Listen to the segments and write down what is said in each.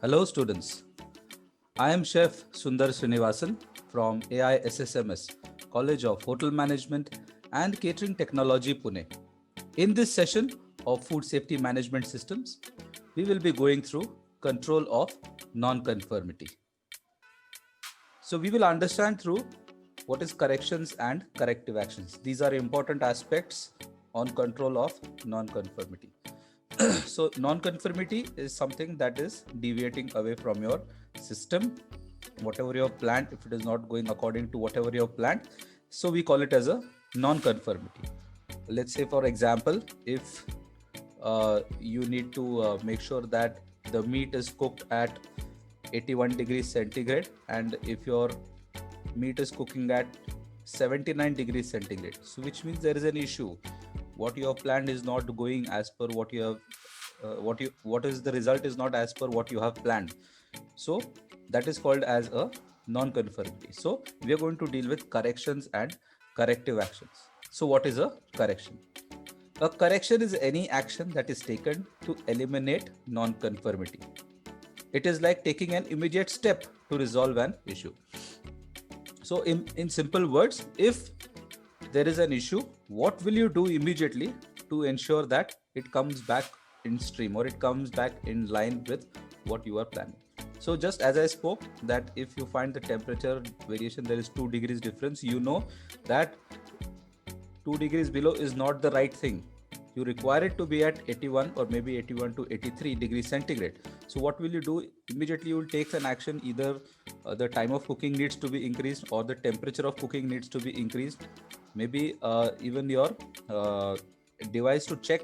Hello students, I am Chef Sundar Srinivasan from AISSMS, College of Hotel Management and Catering Technology, Pune. In this session of Food Safety Management Systems, we will be going through control of non-conformity. So we will understand through what is corrections and corrective actions. These are important aspects on control of non-conformity. So non-conformity is something that is deviating away from your system, whatever you have planned. If it is not going according to whatever you have planned, so we call it as a non-conformity. Let's say, for example, if you need to make sure that the meat is cooked at 81 degrees centigrade, and if your meat is cooking at 79 degrees centigrade, so which means there is an issue. What you have planned is not going as per what you have what is the result is not as per what you have planned. So that is called as a non-conformity. So we are going to deal with corrections and corrective actions. So what is a correction? A correction is any action that is taken to eliminate non-conformity. It is like taking an immediate step to resolve an issue. So in simple words, if there is an issue, what will you do immediately to ensure that it comes back in stream or it comes back in line with what you are planning? So just as I spoke, that if you find the temperature variation, there is 2 degrees difference, you know that 2 degrees below is not the right thing. You require it to be at 81 or maybe 81 to 83 degrees centigrade. So what will you do? Immediately you will take an action. Either the time of cooking needs to be increased or the temperature of cooking needs to be increased. Maybe even your device to check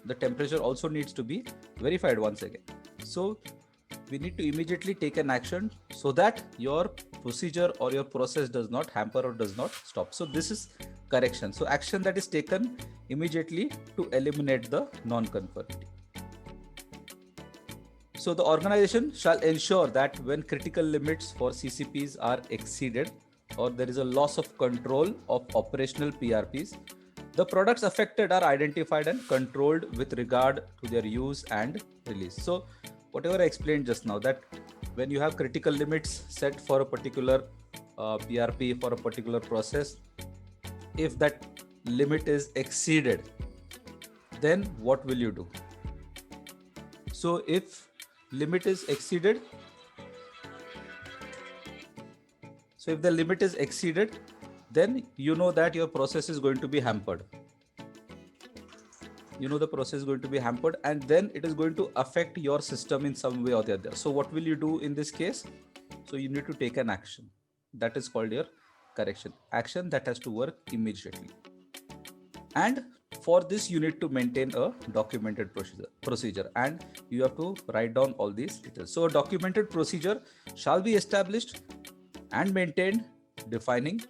the temperature also needs to be verified once again. So we need to immediately take an action so that your procedure or your process does not hamper or does not stop. So this is correction. So action that is taken immediately to eliminate the non-conformity. So the organization shall ensure that when critical limits for CCPs are exceeded or there is a loss of control of operational PRPs, the products affected are identified and controlled with regard to their use and release. So whatever I explained just now, that when you have critical limits set for a particular PRP for a particular process, if that limit is exceeded, then what will you do? So if limit is exceeded, so if the limit is exceeded, then you know that your process is going to be hampered. You know the process is going to be hampered, and then it is going to affect your system in some way or the other. So what will you do in this case? So you need to take an action. That is called your correction. Action that has to work immediately. And for this, you need to maintain a documented procedure, and you have to write down all these details. So a documented procedure shall be established and maintained, defining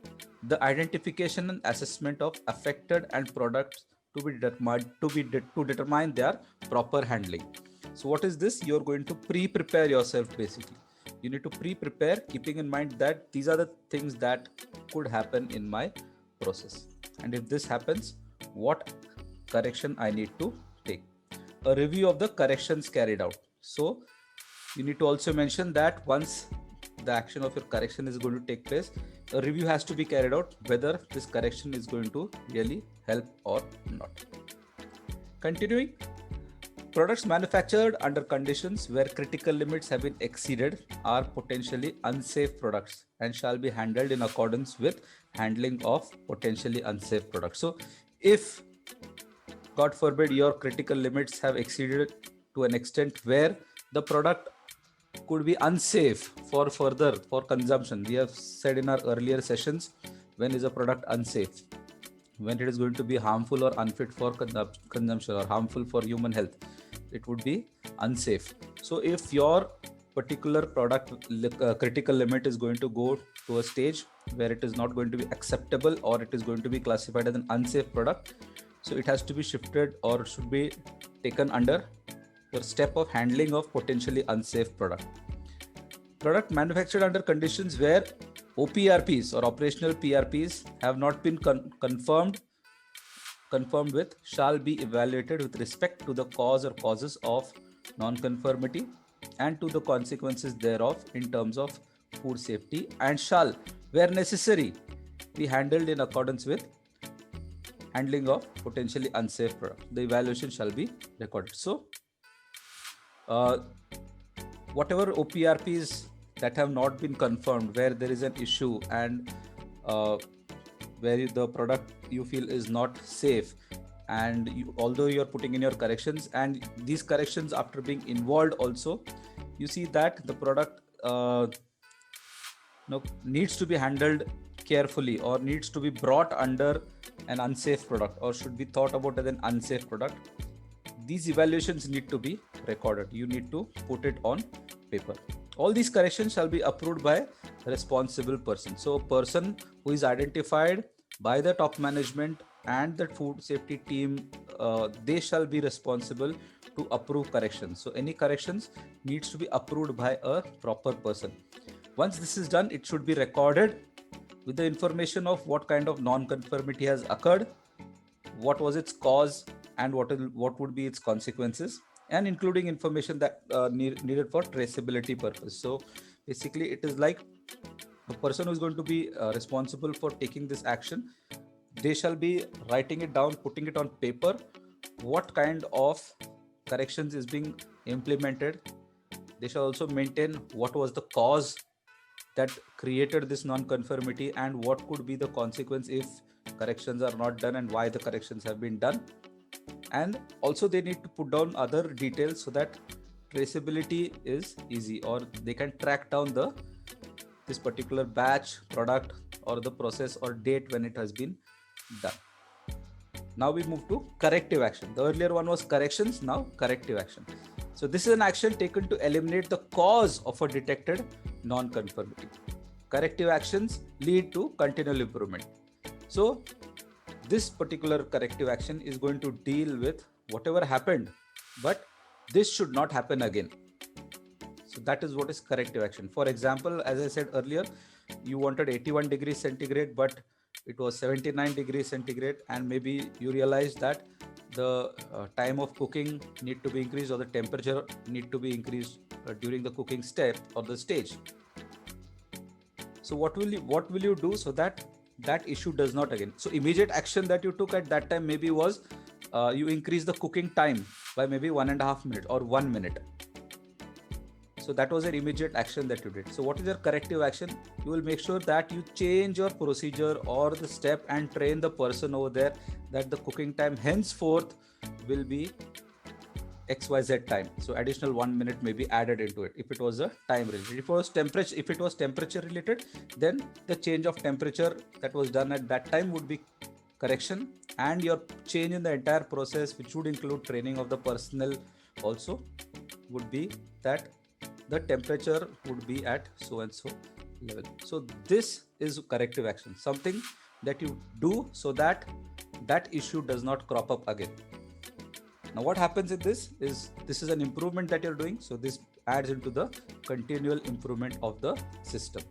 the identification and assessment of affected and products to determine their proper handling. So what is this? You're going to prepare yourself. Basically, you need to prepare, keeping in mind that these are the things that could happen in my process, and if this happens, what correction I need to take. A review of the corrections carried out. So you need to also mention that once the action of your correction is going to take place, a review has to be carried out whether this correction is going to really help or not. Continuing, products manufactured under conditions where critical limits have been exceeded are potentially unsafe products and shall be handled in accordance with handling of potentially unsafe products. So if, God forbid, your critical limits have exceeded to an extent where the product could be unsafe for consumption. We have said in our earlier sessions, when is a product unsafe? When it is going to be harmful or unfit for consumption or harmful for human health, it would be unsafe. So if your particular product critical limit is going to go to a stage where it is not going to be acceptable or it is going to be classified as an unsafe product, so it has to be shifted or should be taken under your step of handling of potentially unsafe product. Product manufactured under conditions where OPRPs or operational PRPs have not been confirmed with shall be evaluated with respect to the cause or causes of non-conformity and to the consequences thereof in terms of food safety, and shall, where necessary, be handled in accordance with handling of potentially unsafe product. The evaluation shall be recorded. So, uh, whatever OPRPs that have not been confirmed, where there is an issue and uh, where the product you feel is not safe, and although you are putting in your corrections, and these corrections after being involved also, you see that the product needs to be handled carefully, or needs to be brought under an unsafe product, or should be thought about as an unsafe product. These evaluations need to be recorded. You need to put it on paper. All these corrections shall be approved by a responsible person. So a person who is identified by the top management and the food safety team, they shall be responsible to approve corrections. So any corrections needs to be approved by a proper person. Once this is done, it should be recorded with the information of what kind of non-conformity has occurred, what was its cause, and what would be its consequences, and including information that needed for traceability purpose. So basically it is like the person who is going to be responsible for taking this action, they shall be writing it down, putting it on paper, what kind of corrections is being implemented. They shall also maintain what was the cause that created this non-conformity, and what could be the consequence if corrections are not done, and why the corrections have been done. And also they need to put down other details so that traceability is easy, or they can track down this particular batch, product, or the process or date when it has been done. Now we move to corrective action. The earlier one was corrections, now corrective action. So this is an action taken to eliminate the cause of a detected non-conformity. Corrective actions lead to continual improvement. So this particular corrective action is going to deal with whatever happened, but this should not happen again. So that is what is corrective action. For example, as I said earlier, you wanted 81 degrees centigrade, but it was 79 degrees centigrade, and maybe you realize that the time of cooking need to be increased, or the temperature need to be increased during the cooking step or the stage. So what will you do so that issue does not again? So immediate action that you took at that time maybe was you increase the cooking time by maybe 1.5 minutes or 1 minute. So that was an immediate action that you did. So what is your corrective action? You will make sure that you change your procedure or the step and train the person over there that the cooking time henceforth will be XYZ time. So additional 1 minute may be added into it if it was a time related. If it was temperature related, then the change of temperature that was done at that time would be correction, and your change in the entire process, which would include training of the personnel also, would be that the temperature would be at so and so level. So this is corrective action, something that you do so that issue does not crop up again. Now what happens in this is an improvement that you're doing. So this adds into the continual improvement of the system.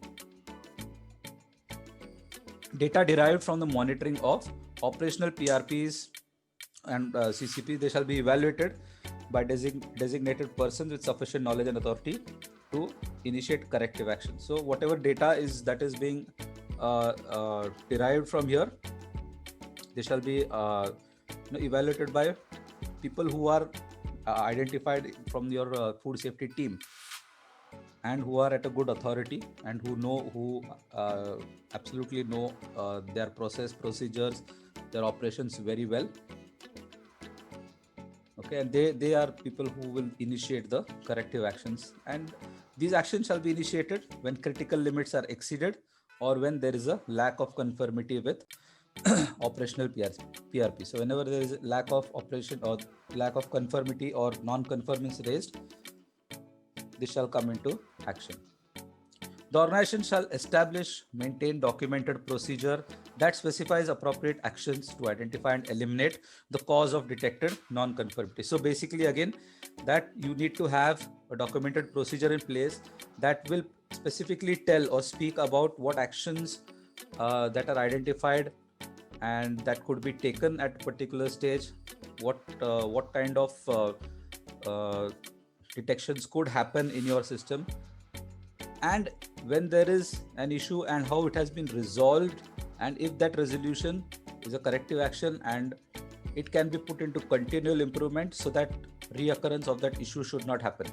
Data derived from the monitoring of operational PRPs and CCP, they shall be evaluated by designated persons with sufficient knowledge and authority to initiate corrective action. So whatever data that is being derived from here, they shall be evaluated by people who are identified from your food safety team, and who are at a good authority, and who absolutely know their procedures, their operations very well. Okay, and they are people who will initiate the corrective actions, and these actions shall be initiated when critical limits are exceeded, or when there is a lack of conformity with operational PRP. So whenever there is lack of operation or lack of conformity or non-conformance raised, this shall come into action. The organization shall establish, maintain documented procedure that specifies appropriate actions to identify and eliminate the cause of detected non-conformity. So basically again, that you need to have a documented procedure in place that will specifically tell or speak about what actions that are identified and that could be taken at a particular stage, what kind of detections could happen in your system, and when there is an issue and how it has been resolved, and if that resolution is a corrective action and it can be put into continual improvement so that reoccurrence of that issue should not happen.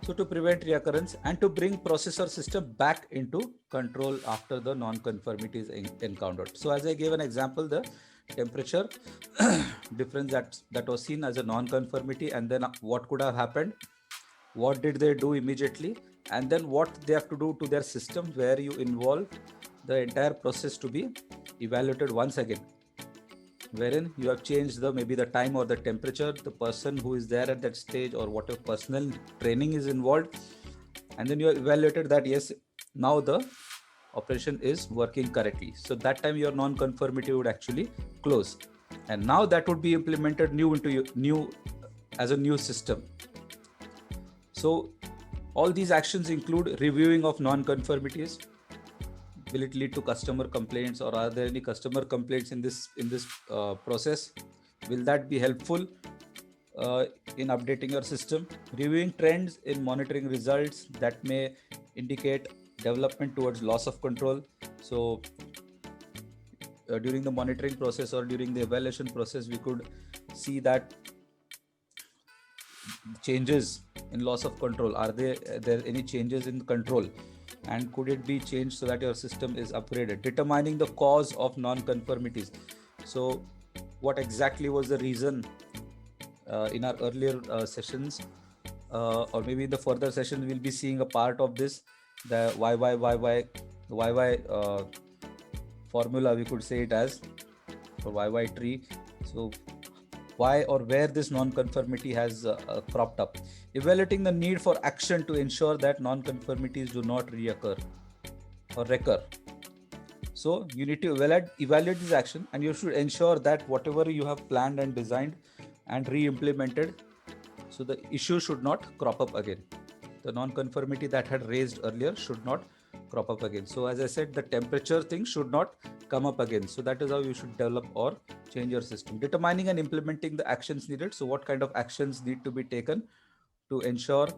So to prevent reoccurrence and to bring processor system back into control after the non-conformity is encountered. So as I gave an example, the temperature difference that was seen as a non-conformity, and then what could have happened, what did they do immediately, and then what they have to do to their system, where you involve the entire process to be evaluated once again, wherein you have changed maybe the time or the temperature, the person who is there at that stage or whatever personal training is involved, and then you have evaluated that yes, now the operation is working correctly. So that time your non-conformity would actually close, and now that would be implemented as a new system. So all these actions include reviewing of non-conformities. Will it lead to customer complaints, or are there any customer complaints in this process? Will that be helpful in updating your system? Reviewing trends in monitoring results that may indicate development towards loss of control. So during the monitoring process or during the evaluation process, we could see that changes in loss of control. Are there any changes in control, and could it be changed so that your system is upgraded? Determining the cause of non-conformities. So what exactly was the reason in our earlier sessions, or maybe in the further sessions we'll be seeing a part of this, the YY formula, we could say it as, or YY tree. So why or where this non-conformity has cropped up. Evaluating the need for action to ensure that non-conformities do not reoccur or recur. So you need to evaluate this action, and you should ensure that whatever you have planned and designed and re-implemented, so the issue should not crop up again. The non-conformity that had raised earlier should not crop up again. So as I said, the temperature thing should not come up again. So that is how you should develop or change your system. Determining and implementing the actions needed. So what kind of actions need to be taken to ensure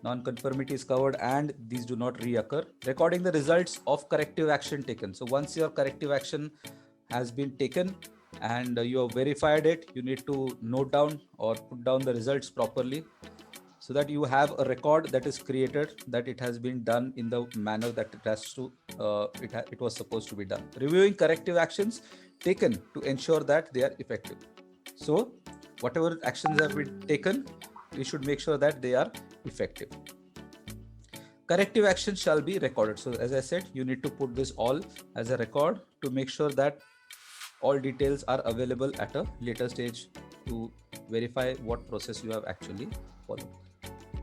non-conformity is covered and these do not reoccur. Recording the results of corrective action taken. So once your corrective action has been taken and you have verified it, you need to note down or put down the results properly, so that you have a record that is created that it has been done in the manner that it was supposed to be done. Reviewing corrective actions taken to ensure that they are effective. So whatever actions have been taken, we should make sure that they are effective. Corrective actions shall be recorded. So as I said, you need to put this all as a record to make sure that all details are available at a later stage to verify what process you have actually followed.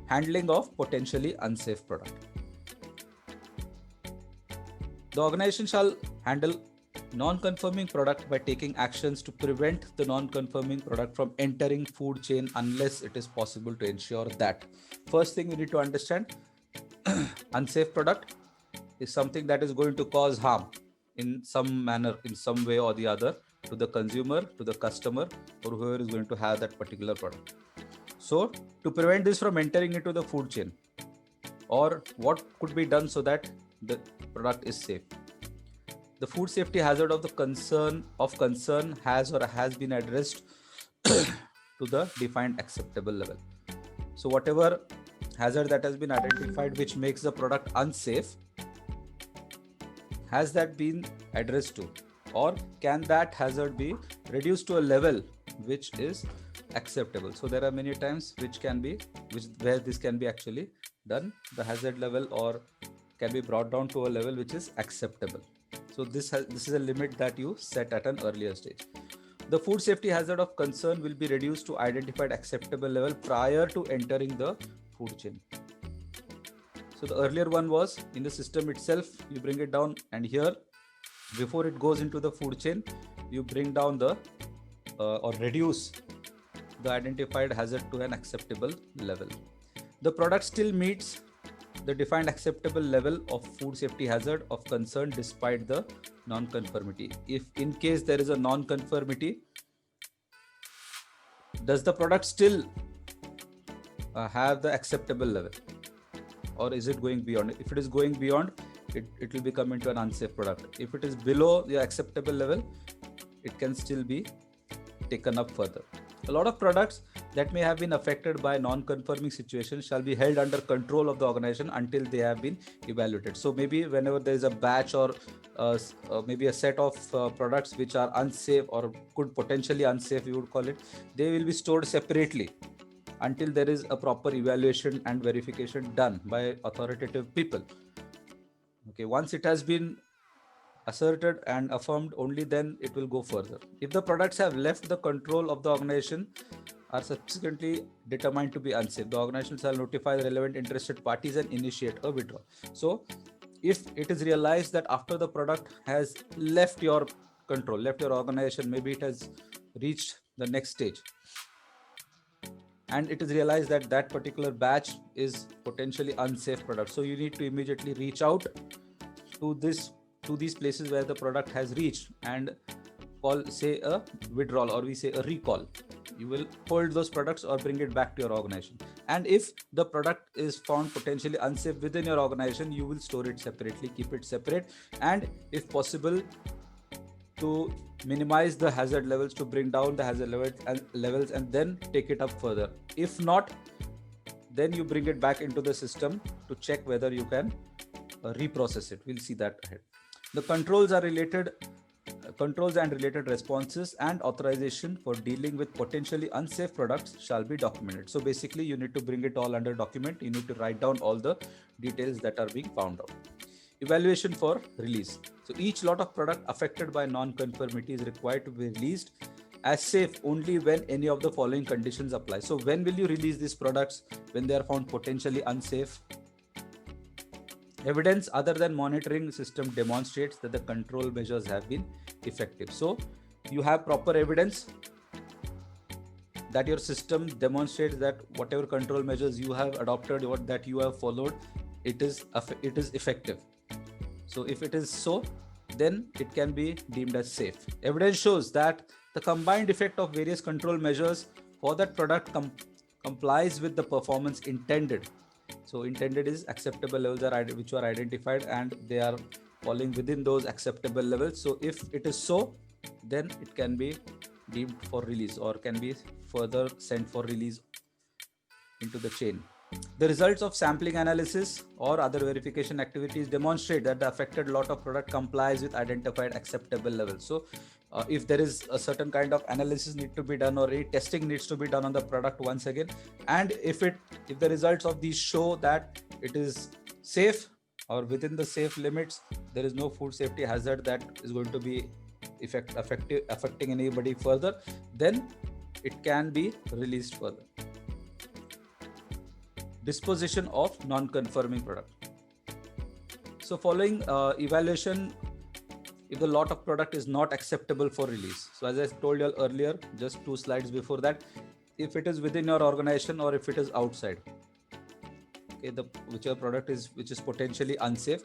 Handling of potentially unsafe product. The organization shall handle non-conforming product by taking actions to prevent the non-conforming product from entering food chain unless it is possible to ensure that. First thing we need to understand, unsafe product is something that is going to cause harm in some manner, in some way or the other, to the consumer, to the customer, or whoever is going to have that particular product. So to prevent this from entering into the food chain, or what could be done so that the product is safe. The food safety hazard of concern has been addressed to the defined acceptable level. So whatever hazard that has been identified which makes the product unsafe, has that been addressed to, or can that hazard be reduced to a level which is acceptable? So there are many times where this can be actually done, the hazard level, or can be brought down to a level which is acceptable. So this is a limit that you set at an earlier stage. The food safety hazard of concern will be reduced to identified acceptable level prior to entering the food chain. So the earlier one was in the system itself, you bring it down, and here before it goes into the food chain, you bring down the or reduce the identified hazard to an acceptable level. The product still meets the defined acceptable level of food safety hazard of concern despite the non-conformity. If in case there is a non-conformity, does the product still have the acceptable level, or is it going beyond? If it is going beyond, it will become into an unsafe product. If it is below the acceptable level, it can still be taken up further. A lot of products that may have been affected by non-conforming situations shall be held under control of the organization until they have been evaluated. So maybe whenever there is a batch or maybe a set of products which are unsafe or could potentially unsafe, we would call it, they will be stored separately until there is a proper evaluation and verification done by authoritative people. Okay, once it has been asserted and affirmed, only then it will go further. If the products have left the control of the organization, are subsequently determined to be unsafe, the organization shall notify the relevant interested parties and initiate a withdrawal. So if it is realized that after the product has left your control, left your organization, maybe it has reached the next stage, and it is realized that that particular batch is potentially unsafe product, so you need to immediately reach out to these places where the product has reached and call, say, a withdrawal, or we say a recall. You will hold those products or bring it back to your organization. And if the product is found potentially unsafe within your organization, you will store it separately, keep it separate, and if possible, to minimize the hazard levels, to bring down the hazard levels and then take it up further. If not, then you bring it back into the system to check whether you can reprocess it. We'll see that ahead. The controls and related responses and authorization for dealing with potentially unsafe products shall be documented. So basically, you need to bring it all under document. You need to write down all the details that are being found out. Evaluation for release. So each lot of product affected by non-conformity is required to be released as safe only when any of the following conditions apply. So when will you release these products? When they are found potentially unsafe. Evidence other than monitoring system demonstrates that the control measures have been effective. So you have proper evidence that your system demonstrates that whatever control measures you have adopted or that you have followed, it is effective. So if it is so, then it can be deemed as safe. Evidence shows that the combined effect of various control measures for that product complies with the performance intended. So intended is acceptable levels which are identified and they are falling within those acceptable levels. So if it is so, then it can be deemed for release or can be further sent for release into the chain. The results of sampling analysis or other verification activities demonstrate that the affected lot of product complies with identified acceptable levels. So if there is a certain kind of analysis need to be done or testing needs to be done on the product once again, and if the results of these show that it is safe or within the safe limits, there is no food safety hazard that is going to be affecting anybody further, then it can be released further. Disposition of non-conforming product. So following evaluation, if the lot of product is not acceptable for release. So as I told you earlier, just 2 slides before that, if it is within your organization or if it is outside, okay, whichever product which is potentially unsafe,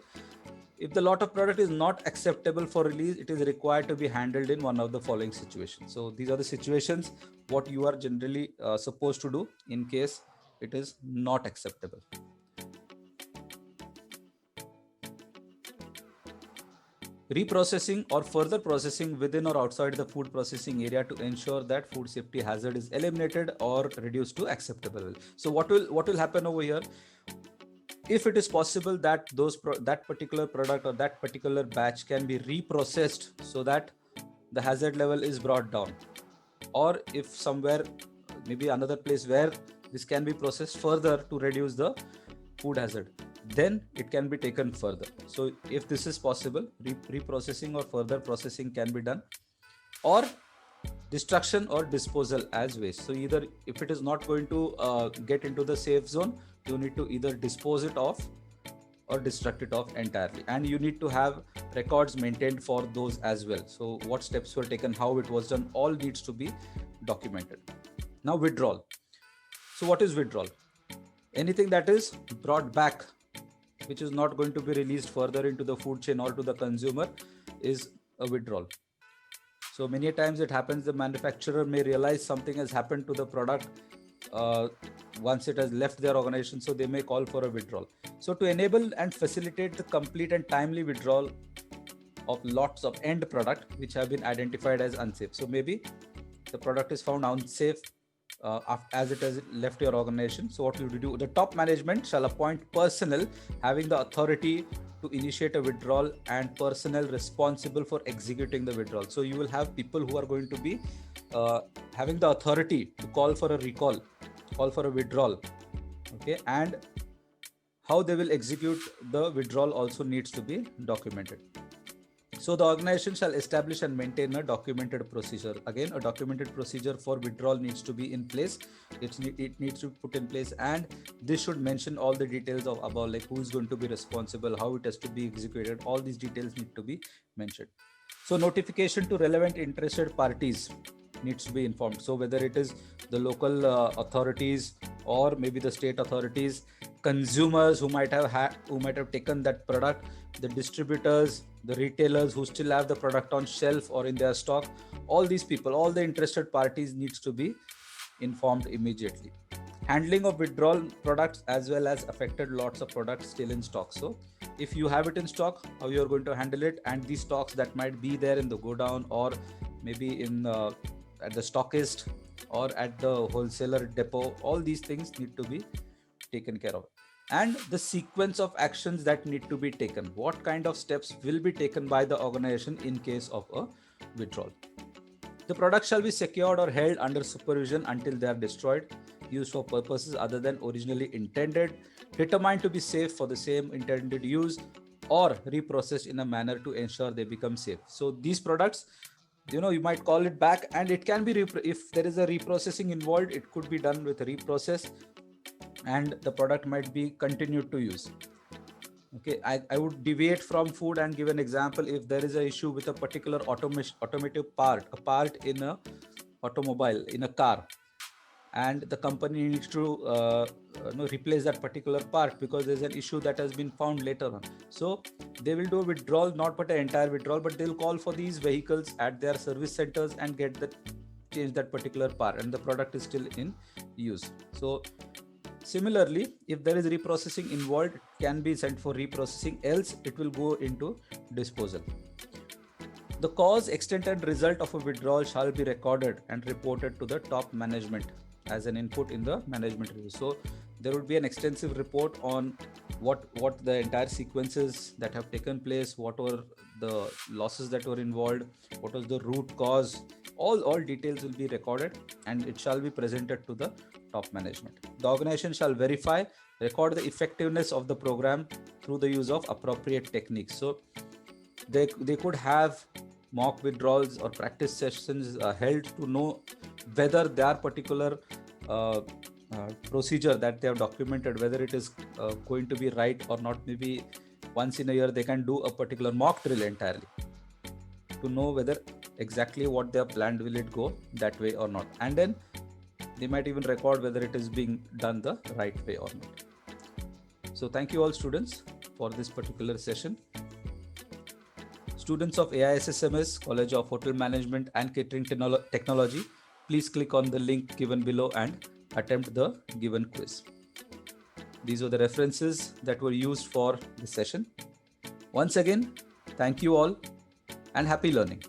if the lot of product is not acceptable for release, it is required to be handled in one of the following situations. So these are the situations what you are generally supposed to do in case it is not acceptable. Reprocessing or further processing within or outside the food processing area to ensure that food safety hazard is eliminated or reduced to acceptable. So what will happen over here? If it is possible that that particular product or that particular batch can be reprocessed so that the hazard level is brought down, or if somewhere maybe another place where this can be processed further to reduce the food hazard, then it can be taken further. So if this is possible, reprocessing or further processing can be done, or destruction or disposal as waste. So either if it is not going to get into the safe zone, you need to either dispose it off or destruct it off entirely, and you need to have records maintained for those as well. So what steps were taken, how it was done, all needs to be documented. Now withdrawal. So what is withdrawal? Anything that is brought back, which is not going to be released further into the food chain or to the consumer, is a withdrawal. So many times it happens the manufacturer may realize something has happened to the product once it has left their organization, so they may call for a withdrawal. So to enable and facilitate the complete and timely withdrawal of lots of end product which have been identified as unsafe. So maybe the product is found unsafe as it has left your organization. So what you do, the top management shall appoint personnel having the authority to initiate a withdrawal and personnel responsible for executing the withdrawal. So you will have people who are going to be having the authority to call for a recall, call for a withdrawal, okay, and how they will execute the withdrawal also needs to be documented. So the organization shall establish and maintain a documented procedure. Again, a documented procedure for withdrawal needs to be in place. It needs to be put in place, and this should mention all the details of about like who is going to be responsible, how it has to be executed. All these details need to be mentioned. So notification to relevant interested parties needs to be informed. So whether it is the local authorities or maybe the state authorities, consumers who might have taken that product, the distributors, the retailers who still have the product on shelf or in their stock, all these people, all the interested parties needs to be informed immediately. Handling of withdrawal products as well as affected lots of products still in stock. So if you have it in stock, how you are going to handle it, and these stocks that might be there in the godown or maybe in at the stockist or at the wholesaler depot, all these things need to be taken care of. And the sequence of actions that need to be taken, what kind of steps will be taken by the organization in case of a withdrawal. The product shall be secured or held under supervision until they are destroyed, used for purposes other than originally intended, determined to be safe for the same intended use, or reprocessed in a manner to ensure they become safe. So these products, you might call it back, and it can be if there is a reprocessing involved, it could be done with a reprocess, and the product might be continued to use. Okay, I would deviate from food and give an example. If there is an issue with a particular automotive part, a part in a automobile, in a car, and the company needs to replace that particular part because there's an issue that has been found later on. So they will do a withdrawal, not but an entire withdrawal, but they'll call for these vehicles at their service centers and change that particular part, and the product is still in use. So similarly, if there is reprocessing involved, it can be sent for reprocessing, else it will go into disposal. The cause, extent and result of a withdrawal shall be recorded and reported to the top management as an input in the management review. So there would be an extensive report on what the entire sequences that have taken place, what were the losses that were involved, what was the root cause. All details will be recorded and it shall be presented to the top management. The organization shall verify, record the effectiveness of the program through the use of appropriate techniques. So they could have mock withdrawals or practice sessions held to know whether their particular procedure that they have documented, whether it is going to be right or not. Maybe once in a year they can do a particular mock drill entirely to know whether exactly what they have planned, will it go that way or not, and then they might even record whether it is being done the right way or not. So thank you all students for this particular session. Students of AISSMS, College of Hotel Management and Catering Technology, please click on the link given below and attempt the given quiz. These were the references that were used for this session. Once again, thank you all and happy learning.